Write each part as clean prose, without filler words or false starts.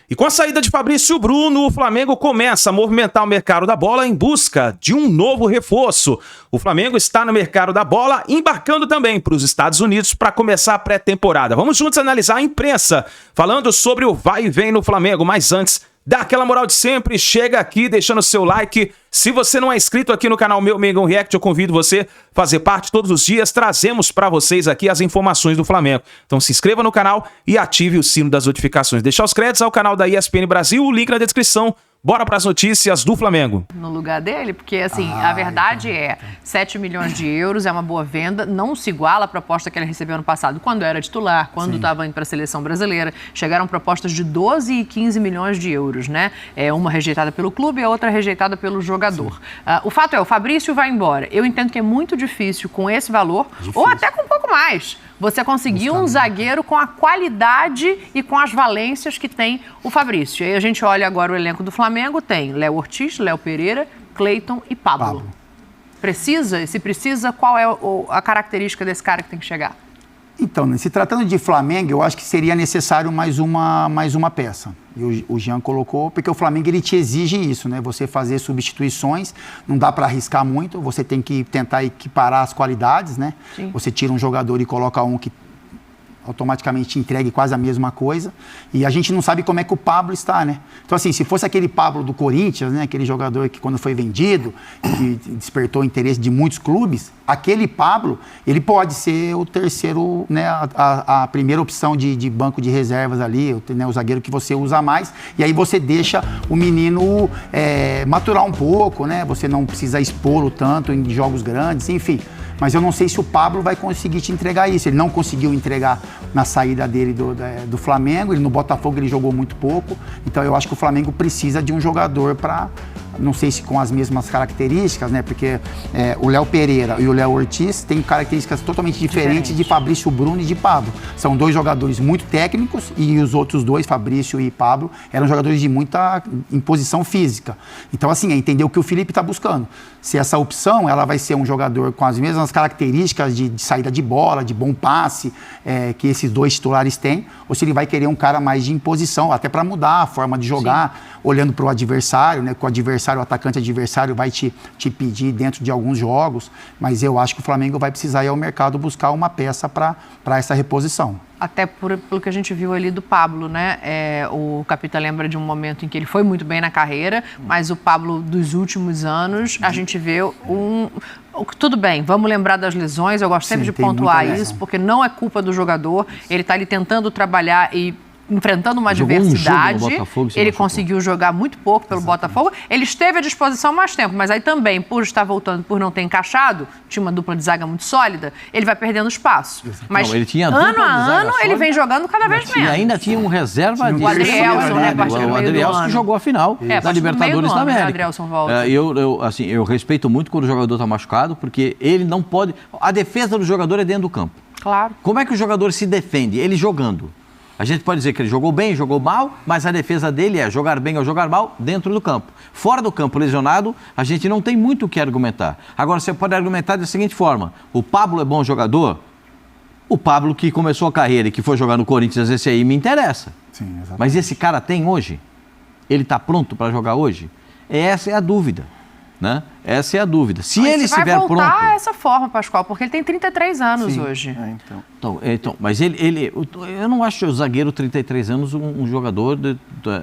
E com a saída de Fabrício Bruno, o Flamengo começa a movimentar o mercado da bola em busca de um novo reforço. O Flamengo está no mercado da bola, embarcando também para os Estados Unidos para começar a pré-temporada. Vamos juntos analisar a imprensa, falando sobre o vai e vem no Flamengo. Mas antes, dá aquela moral de sempre, chega aqui deixando seu like. Se você não é inscrito aqui no canal Meu Mengão React, eu convido você a fazer parte. Todos os dias trazemos para vocês aqui as informações do Flamengo. Então se inscreva no canal e ative o sino das notificações. Deixar os créditos ao canal da ESPN Brasil, o link na descrição. Bora para as notícias do Flamengo. No lugar dele, porque assim, a verdade é 7 milhões de euros, é uma boa venda, não se iguala à proposta que ele recebeu ano passado, quando era titular, quando estava indo para a seleção brasileira. Chegaram propostas de 12 e 15 milhões de euros, né? Uma rejeitada pelo clube e a outra rejeitada pelo jogador. O fato é, o Fabrício vai embora. Eu entendo que é muito difícil com esse valor, ou até com um pouco mais, você conseguir um zagueiro com a qualidade e com as valências que tem o Fabrício. E aí a gente olha agora o elenco do Flamengo, tem Léo Ortiz, Léo Pereira, Cleiton e Pablo. Precisa? E se precisa, qual é a característica desse cara que tem que chegar? Então, se tratando de Flamengo, eu acho que seria necessário mais uma peça. E o Jean colocou, porque o Flamengo ele te exige isso, né? Você fazer substituições, não dá para arriscar muito, você tem que tentar equiparar as qualidades, né? Sim. Você tira um jogador e coloca um que automaticamente te entregue quase a mesma coisa. E a gente não sabe como é que o Pablo está, né? Então, assim, se fosse aquele Pablo do Corinthians, né? Aquele jogador que quando foi vendido, que despertou o interesse de muitos clubes, aquele Pablo, ele pode ser o terceiro, né? A primeira opção de banco de reservas ali, né, o zagueiro que você usa mais. E aí você deixa o menino maturar um pouco, né? Você não precisa expô-lo tanto em jogos grandes, enfim. Mas eu não sei se o Pablo vai conseguir te entregar isso. Ele não conseguiu entregar na saída dele do Flamengo. Ele no Botafogo ele jogou muito pouco. Então eu acho que o Flamengo precisa de um jogador para... Não sei se com as mesmas características, né? Porque o Léo Pereira e o Léo Ortiz têm características totalmente diferentes de Fabrício Bruno e de Pablo. São dois jogadores muito técnicos e os outros dois, Fabrício e Pablo, eram jogadores de muita imposição física. Então, assim, é entender o que o Felipe está buscando. Se essa opção ela vai ser um jogador com as mesmas características de saída de bola, de bom passe, que esses dois titulares têm, ou se ele vai querer um cara mais de imposição, até para mudar a forma de jogar, olhando para o adversário, né? Com o adversário, o atacante adversário vai te pedir dentro de alguns jogos, mas eu acho que o Flamengo vai precisar ir ao mercado buscar uma peça para essa reposição. Até pelo que a gente viu ali do Pablo, né? O Capita lembra de um momento em que ele foi muito bem na carreira, mas o Pablo dos últimos anos, a gente vê Tudo bem, vamos lembrar das lesões, eu gosto sempre de pontuar isso, porque não é culpa do jogador, ele está ali tentando trabalhar e enfrentando uma adversidade, ele conseguiu jogar muito pouco pelo Botafogo, ele esteve à disposição mais tempo, mas aí também, por estar voltando, por não ter encaixado, tinha uma dupla de zaga muito sólida, ele vai perdendo espaço. Mas não, ele tinha ano a ano, ele vem jogando cada vez menos. E ainda tinha um reserva de... O Adrielson, né? O Adrielson que jogou a final da Libertadores da América. Eu respeito muito quando o jogador está machucado, porque ele não pode... A defesa do jogador é dentro do campo. Claro. Como é que o jogador se defende? Ele jogando. A gente pode dizer que ele jogou bem, jogou mal, mas a defesa dele é jogar bem ou jogar mal dentro do campo. Fora do campo, lesionado, a gente não tem muito o que argumentar. Agora, você pode argumentar da seguinte forma: o Pablo é bom jogador? O Pablo que começou a carreira e que foi jogar no Corinthians, esse aí me interessa. Sim, exatamente. Mas esse cara tem hoje? Ele está pronto para jogar hoje? Essa é a dúvida, né? Essa é a dúvida. Se ele estiver pronto... vai voltar essa forma, Pascoal, porque ele tem 33 anos hoje. Mas eu não acho o zagueiro 33 anos um jogador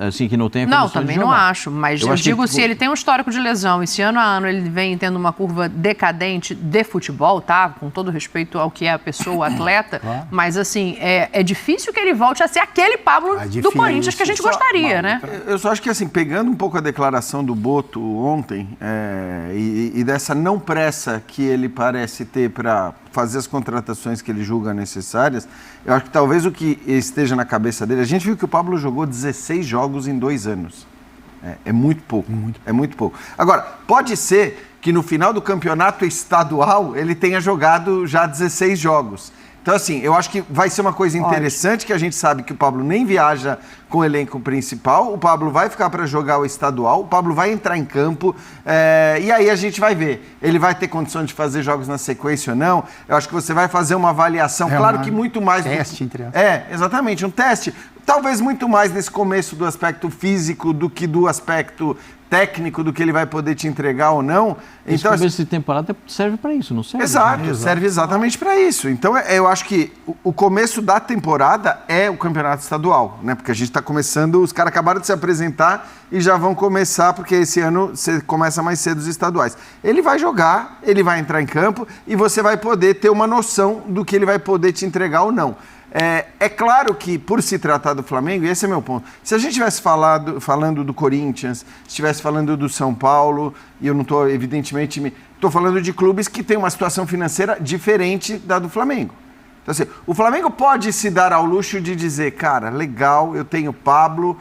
assim, que não tenha condições de jogar. Não, também não acho. Mas eu digo, se ele tem um histórico de lesão e se ano a ano ele vem tendo uma curva decadente de futebol, tá? Com todo respeito ao que é a pessoa, o atleta, claro. Mas assim, é difícil que ele volte a ser aquele Pablo do Corinthians que a gente gostaria, né? Eu só acho que assim, pegando um pouco a declaração do Boto ontem, e dessa não pressa que ele parece ter para fazer as contratações que ele julga necessárias, eu acho que talvez o que esteja na cabeça dele... A gente viu que o Pablo jogou 16 jogos em 2 anos. É muito pouco. É muito pouco. Agora, pode ser que no final do campeonato estadual ele tenha jogado já 16 jogos. Então, assim, eu acho que vai ser uma coisa interessante, que a gente sabe que o Pablo nem viaja com o elenco principal, o Pablo vai ficar para jogar o estadual, o Pablo vai entrar em campo, e aí a gente vai ver. Ele vai ter condição de fazer jogos na sequência ou não? Eu acho que você vai fazer uma avaliação, claro que muito mais... Teste, entre exatamente, um teste. talvez muito mais nesse começo do aspecto físico do que do aspecto técnico, do que ele vai poder te entregar ou não. Esse então, começo de temporada serve para isso, não serve? Exato, serve exatamente para isso. Então, eu acho que o começo da temporada é o campeonato estadual, né? Porque a gente está começando, os caras acabaram de se apresentar e já vão começar, porque esse ano você começa mais cedo os estaduais. Ele vai jogar, ele vai entrar em campo e você vai poder ter uma noção do que ele vai poder te entregar ou não. É claro que, por se tratar do Flamengo, e esse é meu ponto, se a gente estivesse falando do Corinthians, estivesse falando do São Paulo, e eu não estou, evidentemente, estou falando de clubes que têm uma situação financeira diferente da do Flamengo. Então, assim, o Flamengo pode se dar ao luxo de dizer, cara, legal, eu tenho Pablo,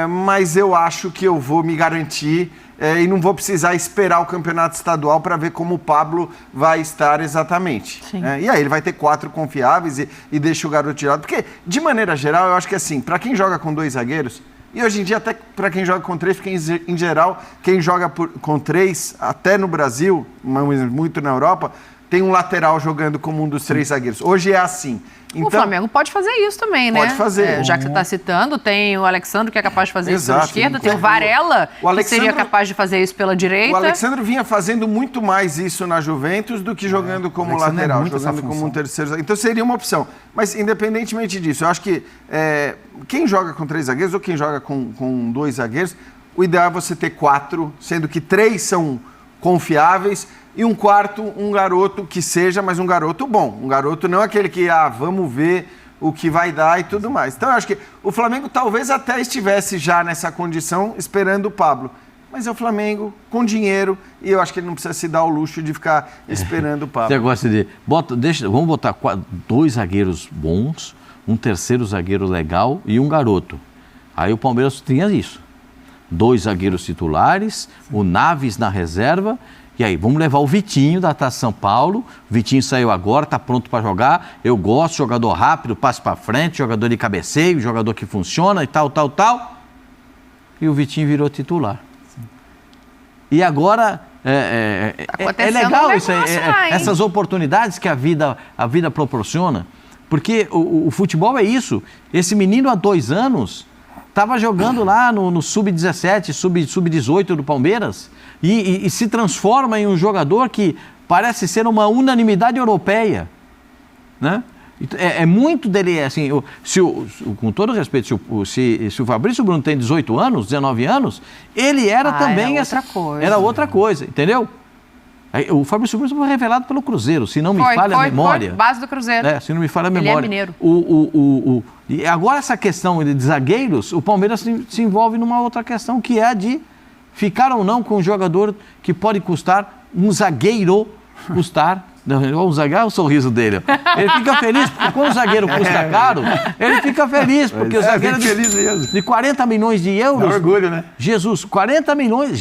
mas eu acho que eu vou me garantir e não vou precisar esperar o campeonato estadual para ver como o Pablo vai estar exatamente. E aí ele vai ter 4 confiáveis e deixa o garoto tirado. Porque, de maneira geral, eu acho que assim, para quem joga com 2 zagueiros, e hoje em dia até para quem joga com 3, porque em geral, quem joga com 3, até no Brasil, mas muito na Europa, tem um lateral jogando como um dos 3 zagueiros. Hoje é assim. Então, o Flamengo pode fazer isso também, né? Pode fazer. Já que você está citando, tem o Alexandre, que é capaz de fazer isso pela esquerda, tem o Varela, que seria capaz de fazer isso pela direita. O Alexandre vinha fazendo muito mais isso na Juventus do que jogando como lateral, jogando como um terceiro zagueiro. Então seria uma opção. Mas independentemente disso, eu acho que quem joga com 3 zagueiros ou quem joga com 2 zagueiros, o ideal é você ter 4, sendo que 3 são confiáveis, e um quarto, um garoto que seja, mas um garoto bom. Um garoto não aquele que, vamos ver o que vai dar e tudo mais. Então, eu acho que o Flamengo talvez até estivesse já nessa condição, esperando o Pablo. Mas é o Flamengo, com dinheiro, e eu acho que ele não precisa se dar o luxo de ficar esperando o Pablo. Você gosta de... vamos botar 2 zagueiros bons, um terceiro zagueiro legal e um garoto. Aí o Palmeiras tinha isso. 2 zagueiros titulares, o Naves na reserva. E aí, vamos levar o Vitinho da Taça São Paulo. O Vitinho saiu agora, está pronto para jogar. Eu gosto, jogador rápido, passe para frente, jogador de cabeceio, jogador que funciona e tal. E o Vitinho virou titular. Sim. E agora, é legal isso, essas oportunidades que a vida proporciona. Porque o futebol é isso. Esse menino há 2 anos estava jogando lá no Sub-17, Sub-18 do Palmeiras. E se transforma em um jogador que parece ser uma unanimidade europeia, né? É muito dele, assim, com todo respeito, se o Fabrício Bruno tem 18 anos, 19 anos, ele era também era outra coisa, entendeu? O Fabrício Bruno foi revelado pelo Cruzeiro, se não me falha a memória. Foi base do Cruzeiro. Se não me falha a memória. Ele é mineiro. E agora essa questão de zagueiros, o Palmeiras se envolve numa outra questão, que é a de ficar ou não com um jogador que pode custar, um zagueiro custar. O zagueiro, olha o sorriso dele. Ele fica feliz, porque quando o zagueiro custa caro, ele fica feliz, porque o zagueiro de 40 milhões de euros. Dá orgulho, né? 40 milhões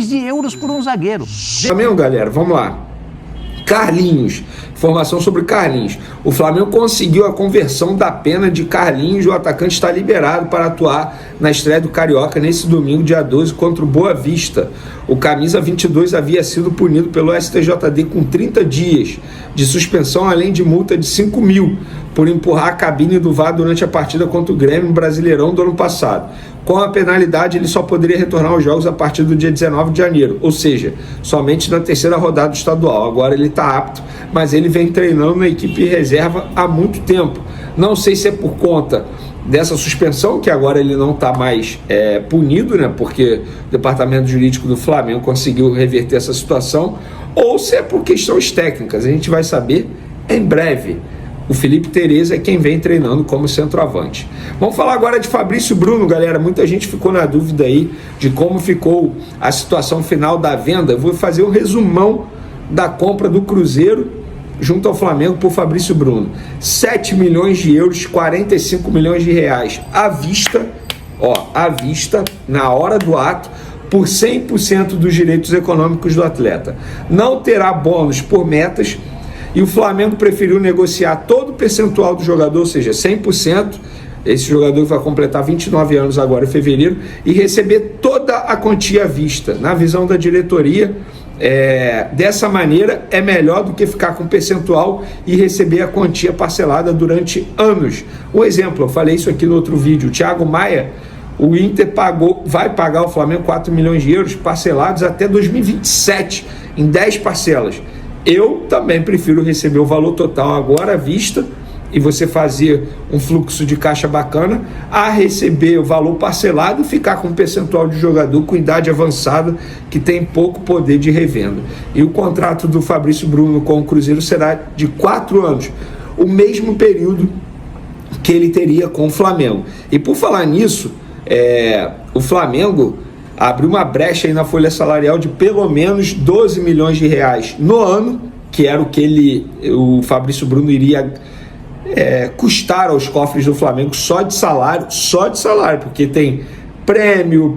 de euros por um zagueiro. Flamengo, galera, vamos lá. Carlinhos, informação sobre Carlinhos. O Flamengo conseguiu a conversão da pena de Carlinhos e o atacante está liberado para atuar na estreia do Carioca nesse domingo, dia 12, contra o Boa Vista. O camisa 22 havia sido punido pelo STJD com 30 dias de suspensão, além de multa de 5 mil por empurrar a cabine do VAR durante a partida contra o Grêmio no Brasileirão do ano passado. Com a penalidade, ele só poderia retornar aos jogos a partir do dia 19 de janeiro, ou seja, somente na 3ª rodada do estadual. Agora ele está apto, mas ele vem treinando na equipe reserva há muito tempo. Não sei se é por conta dessa suspensão, que agora ele não está mais punido, né, porque o departamento jurídico do Flamengo conseguiu reverter essa situação, ou se é por questões técnicas. A gente vai saber em breve. O Felipe Tereza é quem vem treinando como centroavante. Vamos falar agora de Fabrício Bruno, galera. Muita gente ficou na dúvida aí de como ficou a situação final da venda. Eu vou fazer um resumão da compra do Cruzeiro junto ao Flamengo por Fabrício Bruno. 7 milhões de euros, 45 milhões de reais à vista, na hora do ato, por 100% dos direitos econômicos do atleta. Não terá bônus por metas, e o Flamengo preferiu negociar todo o percentual do jogador, ou seja, 100%, esse jogador vai completar 29 anos agora em fevereiro, e receber toda a quantia à vista. Na visão da diretoria, dessa maneira é melhor do que ficar com percentual e receber a quantia parcelada durante anos. Um exemplo, eu falei isso aqui no outro vídeo, o Thiago Maia, o Inter vai pagar ao Flamengo 4 milhões de euros parcelados até 2027, em 10 parcelas. Eu também prefiro receber o valor total agora à vista e você fazer um fluxo de caixa bacana, a receber o valor parcelado e ficar com um percentual de jogador com idade avançada que tem pouco poder de revenda. E o contrato do Fabrício Bruno com o Cruzeiro será de 4 anos, o mesmo período que ele teria com o Flamengo. E por falar nisso, o Flamengo abriu uma brecha aí na folha salarial de pelo menos 12 milhões de reais no ano, que era o que o Fabrício Bruno iria custar aos cofres do Flamengo só de salário, porque tem prêmio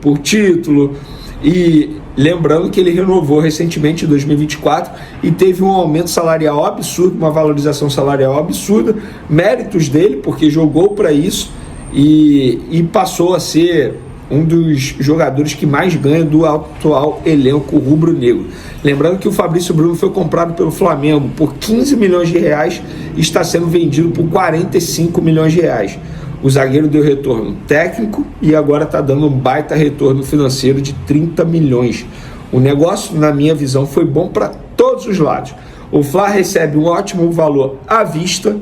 por título, e lembrando que ele renovou recentemente em 2024 e teve um aumento salarial absurdo, uma valorização salarial absurda, méritos dele, porque jogou para isso e passou a ser um dos jogadores que mais ganha do atual elenco rubro-negro. Lembrando que o Fabrício Bruno foi comprado pelo Flamengo por 15 milhões de reais e está sendo vendido por 45 milhões de reais. O zagueiro deu retorno técnico e agora está dando um baita retorno financeiro de 30 milhões. O negócio, na minha visão, foi bom para todos os lados. O Fla recebe um ótimo valor à vista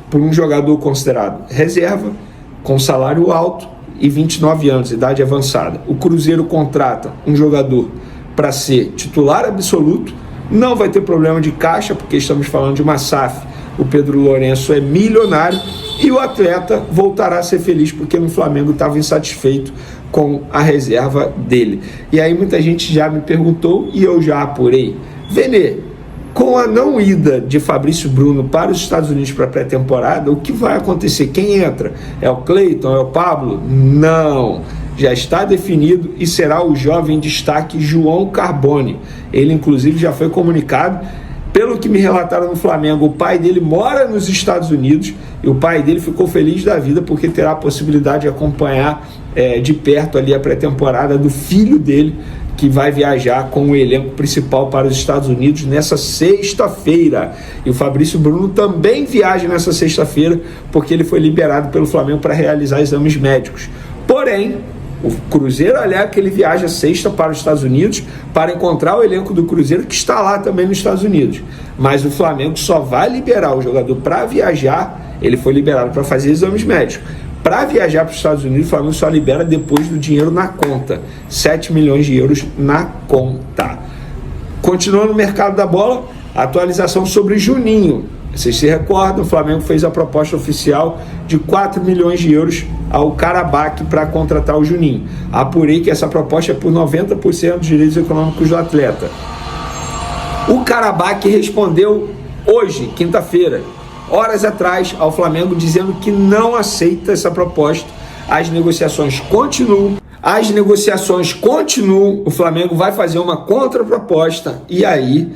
por um jogador considerado reserva, com salário alto e 29 anos, idade avançada. O Cruzeiro contrata um jogador para ser titular absoluto, não vai ter problema de caixa, porque estamos falando de uma SAF. O Pedro Lourenço é milionário e o atleta voltará a ser feliz, porque no Flamengo estava insatisfeito com a reserva dele. E aí muita gente já me perguntou e eu já apurei. Vene, com a não ida de Fabrício Bruno para os Estados Unidos para a pré-temporada, o que vai acontecer? Quem entra? É o Cleiton? É o Pablo? Não! Já está definido e será o jovem destaque João Carbone. Ele, inclusive, já foi comunicado. Pelo que me relataram no Flamengo, o pai dele mora nos Estados Unidos e o pai dele ficou feliz da vida porque terá a possibilidade de acompanhar de perto ali a pré-temporada do filho dele, que vai viajar com o elenco principal para os Estados Unidos nessa sexta-feira. E o Fabrício Bruno também viaja nessa sexta-feira, porque ele foi liberado pelo Flamengo para realizar exames médicos. Porém, o Cruzeiro alega que ele viaja sexta para os Estados Unidos para encontrar o elenco do Cruzeiro, que está lá também nos Estados Unidos. Mas o Flamengo só vai liberar o jogador para viajar, ele foi liberado para fazer exames médicos. Para viajar para os Estados Unidos, o Flamengo só libera depois do dinheiro na conta. 7 milhões de euros na conta. Continuando no mercado da bola, atualização sobre Juninho. Vocês se recordam, o Flamengo fez a proposta oficial de 4 milhões de euros ao Karabakh para contratar o Juninho. Apurei que essa proposta é por 90% dos direitos econômicos do atleta. O Karabakh respondeu hoje, quinta-feira, horas atrás, ao Flamengo, dizendo que não aceita essa proposta. As negociações continuam, o Flamengo vai fazer uma contraproposta e aí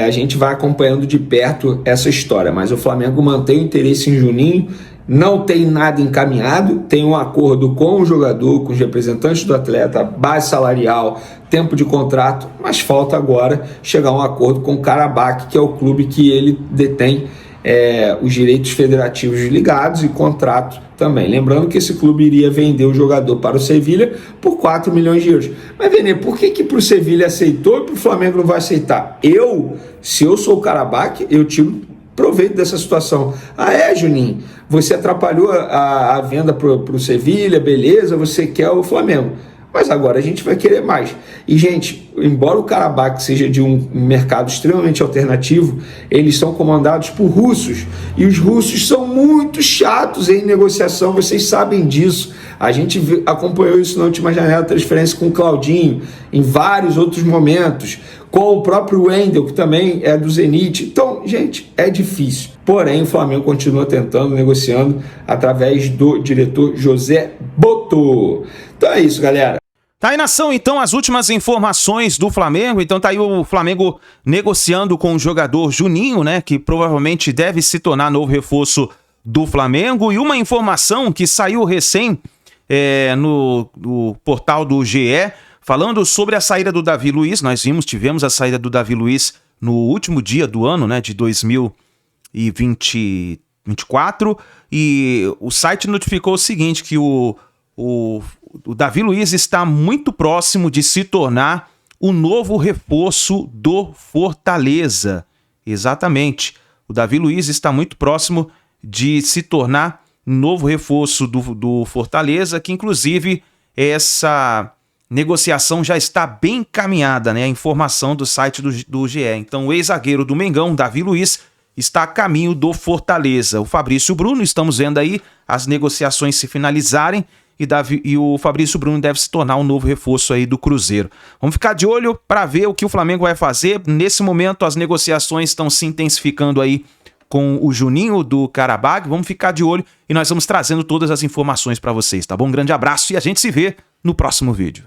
a gente vai acompanhando de perto essa história. Mas o Flamengo mantém o interesse em Juninho, não tem nada encaminhado, tem um acordo com o jogador, com os representantes do atleta, base salarial, tempo de contrato, mas falta agora chegar a um acordo com o Karabakh, que é o clube que ele detém os direitos federativos ligados e contrato também. Lembrando que esse clube iria vender o jogador para o Sevilha por 4 milhões de euros. Mas, Vene, por que para o Sevilha aceitou e para o Flamengo não vai aceitar? Se eu sou o Karabakh, eu tiro proveito dessa situação. Juninho, você atrapalhou a venda para o Sevilha, beleza, você quer o Flamengo. Mas agora a gente vai querer mais. E, gente, embora o Karabakh seja de um mercado extremamente alternativo, eles são comandados por russos. E os russos são muito chatos em negociação, vocês sabem disso. A gente acompanhou isso na última janela de transferência com o Claudinho, em vários outros momentos, com o próprio Wendel, que também é do Zenit. Então, gente, é difícil. Porém, o Flamengo continua tentando, negociando, através do diretor José Boto. Então é isso, galera. Tá aí, nação, então, as últimas informações do Flamengo. Então tá aí o Flamengo negociando com o jogador Juninho, né, que provavelmente deve se tornar novo reforço do Flamengo. E uma informação que saiu recém no portal do GE, Falando sobre a saída do Davi Luiz, nós tivemos a saída do Davi Luiz no último dia do ano, né, de 2024, e o site notificou o seguinte, que o Davi Luiz está muito próximo de se tornar o novo reforço do Fortaleza. Exatamente. O Davi Luiz está muito próximo de se tornar novo reforço do Fortaleza, que inclusive essa negociação já está bem encaminhada, né? A informação do site do GE. Então o ex-zagueiro do Mengão, Davi Luiz, está a caminho do Fortaleza. O Fabrício Bruno, estamos vendo aí as negociações se finalizarem e o Fabrício Bruno deve se tornar um novo reforço aí do Cruzeiro. Vamos ficar de olho para ver o que o Flamengo vai fazer. Nesse momento as negociações estão se intensificando aí com o Juninho do Karabag. Vamos ficar de olho e nós vamos trazendo todas as informações para vocês, tá bom? Um grande abraço e a gente se vê no próximo vídeo.